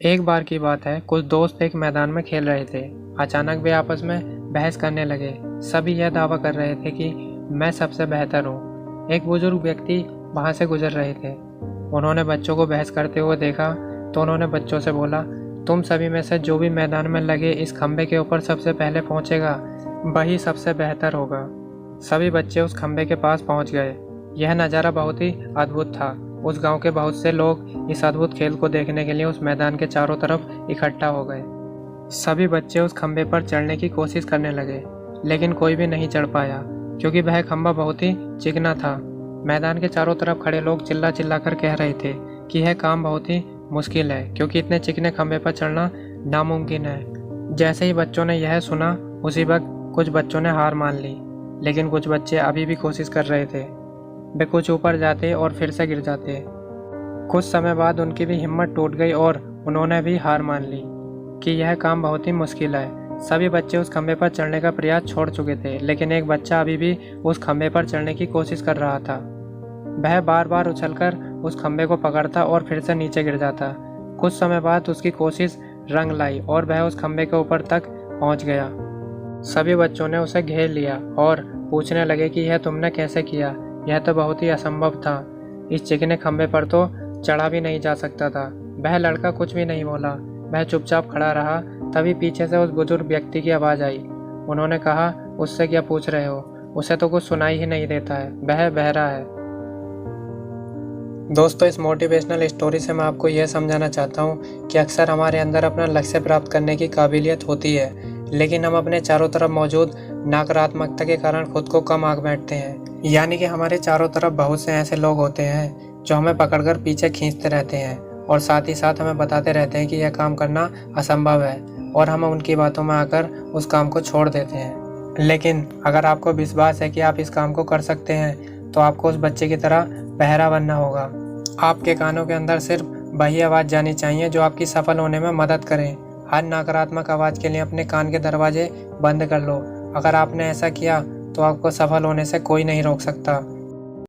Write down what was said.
एक बार की बात है, कुछ दोस्त एक मैदान में खेल रहे थे। अचानक वे आपस में बहस करने लगे। सभी यह दावा कर रहे थे कि मैं सबसे बेहतर हूँ। एक बुजुर्ग व्यक्ति वहां से गुजर रहे थे। उन्होंने बच्चों को बहस करते हुए देखा तो उन्होंने बच्चों से बोला, तुम सभी में से जो भी मैदान में लगे इस खंबे के ऊपर सबसे पहले पहुंचेगा वही सबसे बेहतर होगा। सभी बच्चे उस खंबे के पास पहुंच गए। यह नज़ारा बहुत ही अद्भुत था। उस गांव के बहुत से लोग इस अद्भुत खेल को देखने के लिए उस मैदान के चारों तरफ इकट्ठा हो गए। सभी बच्चे उस खंबे पर चढ़ने की कोशिश करने लगे, लेकिन कोई भी नहीं चढ़ पाया क्योंकि वह खंबा बहुत ही चिकना था। मैदान के चारों तरफ खड़े लोग चिल्ला चिल्ला कर कह रहे थे कि यह काम बहुत ही मुश्किल है क्योंकि इतने चिकने खंबे पर चढ़ना नामुमकिन है। जैसे ही बच्चों ने यह सुना, उसी वक्त कुछ बच्चों ने हार मान ली, लेकिन कुछ बच्चे अभी भी कोशिश कर रहे थे। वे कुछ ऊपर जाते और फिर से गिर जाते। कुछ समय बाद उनकी भी हिम्मत टूट गई और उन्होंने भी हार मान ली कि यह काम बहुत ही मुश्किल है। सभी बच्चे उस खंबे पर चढ़ने का प्रयास छोड़ चुके थे, लेकिन एक बच्चा अभी भी उस खंबे पर चढ़ने की कोशिश कर रहा था। वह बार बार उछलकर उस खंबे को पकड़ता और फिर से नीचे गिर जाता। कुछ समय बाद उसकी कोशिश रंग लाई और वह उस खंबे के ऊपर तक पहुंच गया। सभी बच्चों ने उसे घेर लिया और पूछने लगे कि यह तुमने कैसे किया? यह तो बहुत ही असंभव था। इस चिकने खंबे पर तो चढ़ा भी नहीं जा सकता था। वह लड़का कुछ भी नहीं बोला, वह चुपचाप खड़ा रहा। तभी पीछे से उस बुजुर्ग व्यक्ति की आवाज़ आई। उन्होंने कहा, उससे क्या पूछ रहे हो? उसे तो कुछ सुनाई ही नहीं देता है, वह बहरा है। दोस्तों, इस मोटिवेशनल स्टोरी से मैं आपको यह समझाना चाहता हूँ कि अक्सर हमारे अंदर अपना लक्ष्य प्राप्त करने की काबिलियत होती है, लेकिन हम अपने चारों तरफ मौजूद नकारात्मकता के कारण खुद को कम आंक बैठते हैं। यानी कि हमारे चारों तरफ बहुत से ऐसे लोग होते हैं जो हमें पकड़कर पीछे खींचते रहते हैं और साथ ही साथ हमें बताते रहते हैं कि यह काम करना असंभव है, और हम उनकी बातों में आकर उस काम को छोड़ देते हैं। लेकिन अगर आपको विश्वास है कि आप इस काम को कर सकते हैं तो आपको उस बच्चे की तरह बहरा बनना होगा। आपके कानों के अंदर सिर्फ वही आवाज़ जानी चाहिए जो आपकी सफल होने में मदद करे। हर नकारात्मक आवाज़ के लिए अपने कान के दरवाजे बंद कर लो। अगर आपने ऐसा किया तो आपको सफल होने से कोई नहीं रोक सकता।